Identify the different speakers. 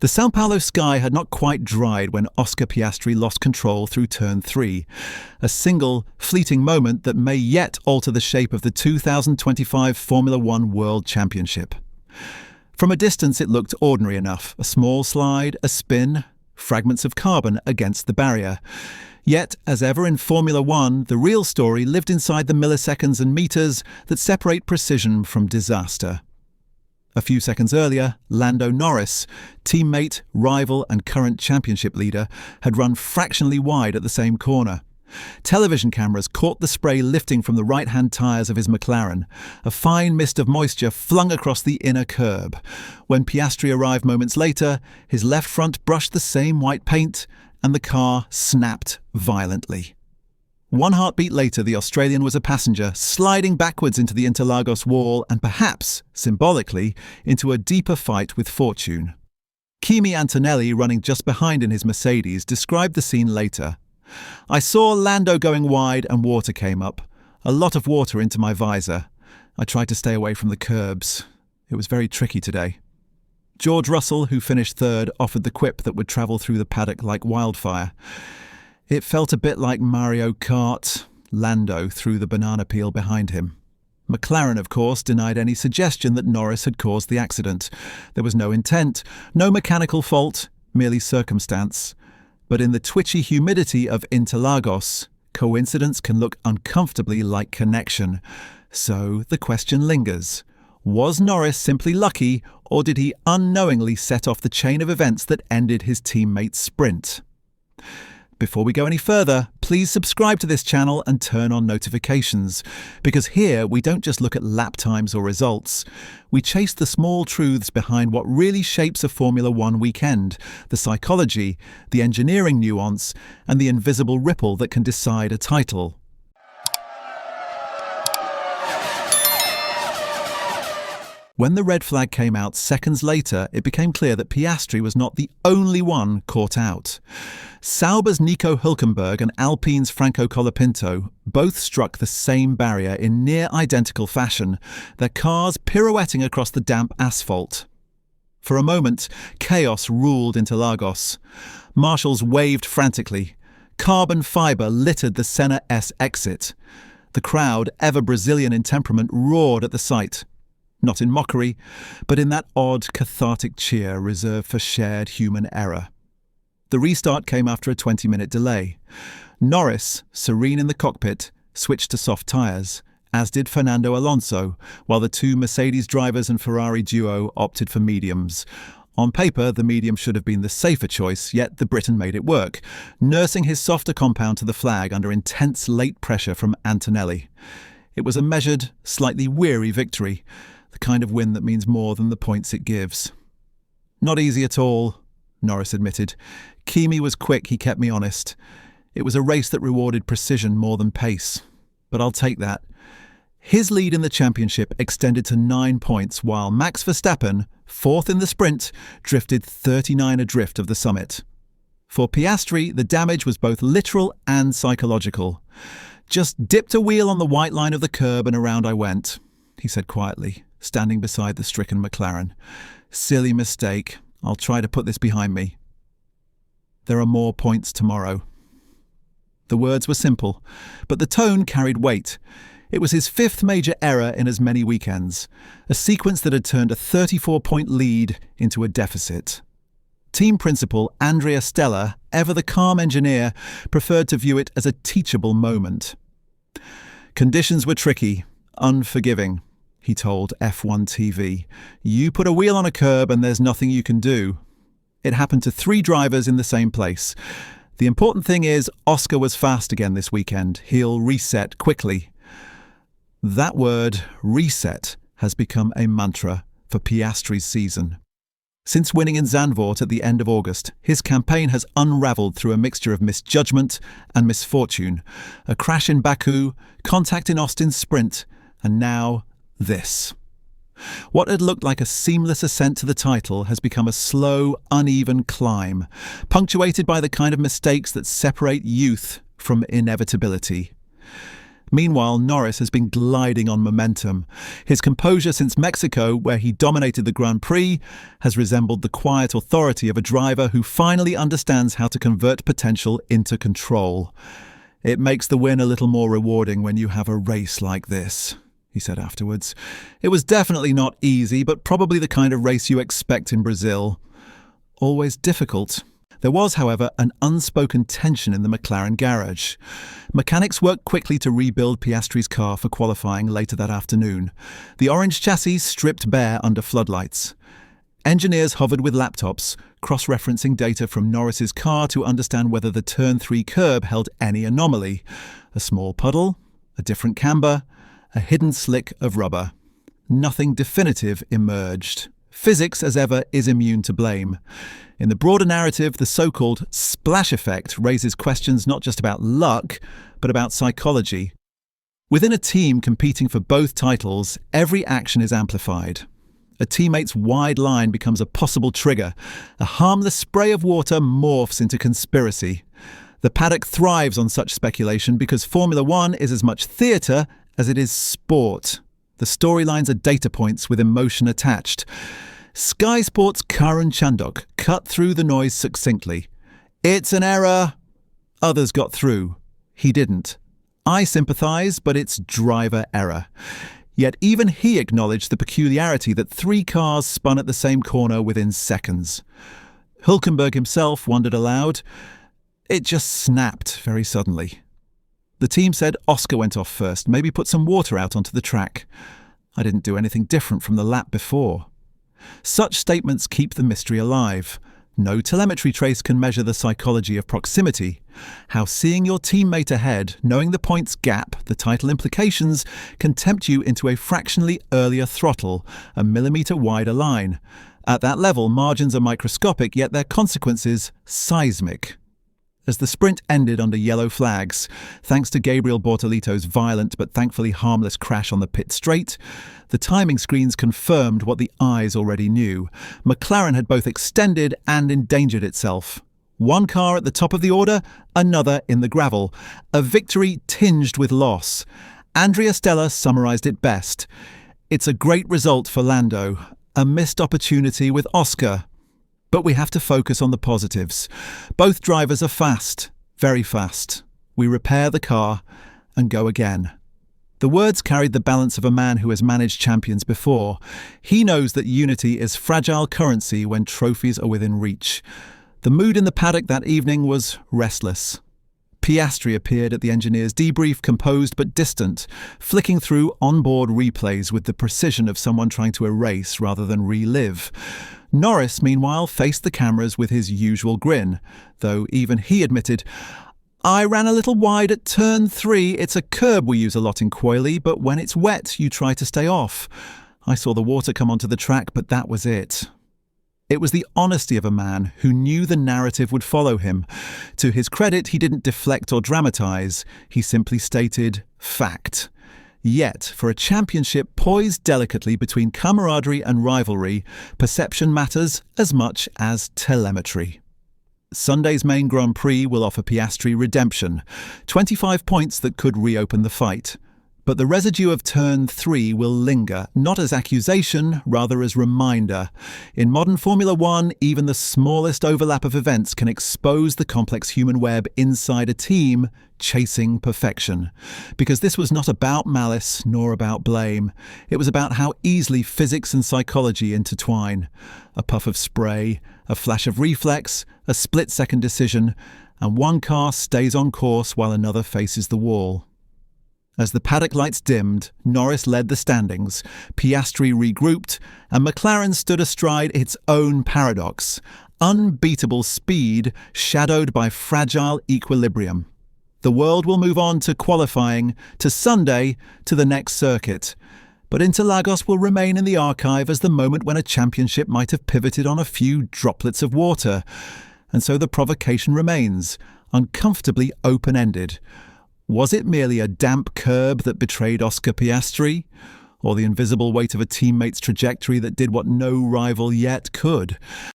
Speaker 1: The São Paulo sky had not quite dried when Oscar Piastri lost control through turn 3, a single, fleeting moment that may yet alter the shape of the 2025 Formula One World Championship. From a distance it looked ordinary enough, a small slide, a spin, fragments of carbon against the barrier. Yet, as ever in Formula One, the real story lived inside the milliseconds and meters that separate precision from disaster. A few seconds earlier, Lando Norris, teammate, rival and current championship leader, had run fractionally wide at the same corner. Television cameras caught the spray lifting from the right-hand tyres of his McLaren, a fine mist of moisture flung across the inner curb. When Piastri arrived moments later, his left front brushed the same white paint, and the car snapped violently. One heartbeat later, the Australian was a passenger, sliding backwards into the Interlagos wall and perhaps, symbolically, into a deeper fight with fortune. Kimi Antonelli, running just behind in his Mercedes, described the scene later. "I saw Lando going wide and water came up. A lot of water into my visor. I tried to stay away from the curbs. It was very tricky today." George Russell, who finished third, offered the quip that would travel through the paddock like wildfire. "It felt a bit like Mario Kart." Lando threw the banana peel behind him. McLaren, of course, denied any suggestion that Norris had caused the accident. There was no intent, no mechanical fault, merely circumstance. But in the twitchy humidity of Interlagos, coincidence can look uncomfortably like connection. So the question lingers. Was Norris simply lucky, or did he unknowingly set off the chain of events that ended his teammate's sprint? Before we go any further, please subscribe to this channel and turn on notifications, because here we don't just look at lap times or results. We chase the small truths behind what really shapes a Formula One weekend, the psychology, the engineering nuance, and the invisible ripple that can decide a title. When the red flag came out seconds later, it became clear that Piastri was not the only one caught out. Sauber's Nico Hülkenberg and Alpine's Franco Colapinto both struck the same barrier in near-identical fashion, their cars pirouetting across the damp asphalt. For a moment, chaos ruled Interlagos. Marshals waved frantically. Carbon fibre littered the Senna S exit. The crowd, ever Brazilian in temperament, roared at the sight. Not in mockery, but in that odd, cathartic cheer reserved for shared human error. The restart came after a 20-minute delay. Norris, serene in the cockpit, switched to soft tyres, as did Fernando Alonso, while the two Mercedes drivers and Ferrari duo opted for mediums. On paper, the medium should have been the safer choice, yet the Briton made it work, nursing his softer compound to the flag under intense late pressure from Antonelli. It was a measured, slightly weary victory, the kind of win that means more than the points it gives. "Not easy at all," Norris admitted. "Kimi was quick, he kept me honest. It was a race that rewarded precision more than pace. But I'll take that." His lead in the championship extended to 9 points, while Max Verstappen, fourth in the sprint, drifted 39 adrift of the summit. For Piastri, the damage was both literal and psychological. "Just dipped a wheel on the white line of the curb and around I went," he said quietly, standing beside the stricken McLaren. "Silly mistake. I'll try to put this behind me. There are more points tomorrow." The words were simple, but the tone carried weight. It was his fifth major error in as many weekends, a sequence that had turned a 34-point lead into a deficit. Team principal Andrea Stella, ever the calm engineer, preferred to view it as a teachable moment. "Conditions were tricky, unforgiving," he told F1 TV. "You put a wheel on a curb and there's nothing you can do." It happened to 3 drivers in the same place. The important thing is Oscar was fast again this weekend. He'll reset quickly. That word, reset, has become a mantra for Piastri's season. Since winning in Zandvoort at the end of August, his campaign has unravelled through a mixture of misjudgment and misfortune. A crash in Baku, contact in Austin's sprint, and now this. What had looked like a seamless ascent to the title has become a slow, uneven climb, punctuated by the kind of mistakes that separate youth from inevitability. Meanwhile, Norris has been gliding on momentum. His composure since Mexico, where he dominated the Grand Prix, has resembled the quiet authority of a driver who finally understands how to convert potential into control. "It makes the win a little more rewarding when you have a race like this," he said afterwards. "It was definitely not easy, but probably the kind of race you expect in Brazil. Always difficult." There was, however, an unspoken tension in the McLaren garage. Mechanics worked quickly to rebuild Piastri's car for qualifying later that afternoon. The orange chassis stripped bare under floodlights. Engineers hovered with laptops, cross-referencing data from Norris's car to understand whether the Turn 3 curb held any anomaly. A small puddle, a different camber, a hidden slick of rubber. Nothing definitive emerged. Physics, as ever, is immune to blame. In the broader narrative, the so-called splash effect raises questions not just about luck, but about psychology. Within a team competing for both titles, every action is amplified. A teammate's wide line becomes a possible trigger. A harmless spray of water morphs into conspiracy. The paddock thrives on such speculation because Formula One is as much theatre as it is sport. The storylines are data points with emotion attached. Sky Sports' Karan Chandok cut through the noise succinctly. "It's an error." Others got through. He didn't. "I sympathise, but it's driver error." Yet even he acknowledged the peculiarity that 3 cars spun at the same corner within seconds. Hülkenberg himself wondered aloud. "It just snapped very suddenly." The team said Oscar went off first, maybe put some water out onto the track. "I didn't do anything different from the lap before." Such statements keep the mystery alive. No telemetry trace can measure the psychology of proximity. How seeing your teammate ahead, knowing the points gap, the title implications, can tempt you into a fractionally earlier throttle, a millimetre wider line. At that level, margins are microscopic, yet their consequences seismic. As the sprint ended under yellow flags, thanks to Gabriel Bortolito's violent but thankfully harmless crash on the pit straight, the timing screens confirmed what the eyes already knew. McLaren had both extended and endangered itself. One car at the top of the order, another in the gravel. A victory tinged with loss. Andrea Stella summarised it best. "It's a great result for Lando. A missed opportunity with Oscar. But we have to focus on the positives. Both drivers are fast, very fast. We repair the car and go again." The words carried the balance of a man who has managed champions before. He knows that unity is fragile currency when trophies are within reach. The mood in the paddock that evening was restless. Piastri appeared at the engineer's debrief, composed but distant, flicking through onboard replays with the precision of someone trying to erase rather than relive. Norris, meanwhile, faced the cameras with his usual grin, though even he admitted, "I ran a little wide at turn 3. It's a curb we use a lot in Quayle, but when it's wet, you try to stay off. I saw the water come onto the track, but that was it." It was the honesty of a man who knew the narrative would follow him. To his credit, he didn't deflect or dramatise. He simply stated fact. Yet, for a championship poised delicately between camaraderie and rivalry, perception matters as much as telemetry. Sunday's main Grand Prix will offer Piastri redemption, 25 points that could reopen the fight. But the residue of turn 3 will linger, not as accusation, rather as reminder. In modern Formula One, even the smallest overlap of events can expose the complex human web inside a team chasing perfection. Because this was not about malice nor about blame. It was about how easily physics and psychology intertwine. A puff of spray, a flash of reflex, a split-second decision, and one car stays on course while another faces the wall. As the paddock lights dimmed, Norris led the standings, Piastri regrouped, and McLaren stood astride its own paradox, unbeatable speed shadowed by fragile equilibrium. The world will move on to qualifying, to Sunday, to the next circuit. But Interlagos will remain in the archive as the moment when a championship might have pivoted on a few droplets of water. And so the provocation remains, uncomfortably open-ended. Was it merely a damp curb that betrayed Oscar Piastri? Or the invisible weight of a teammate's trajectory that did what no rival yet could?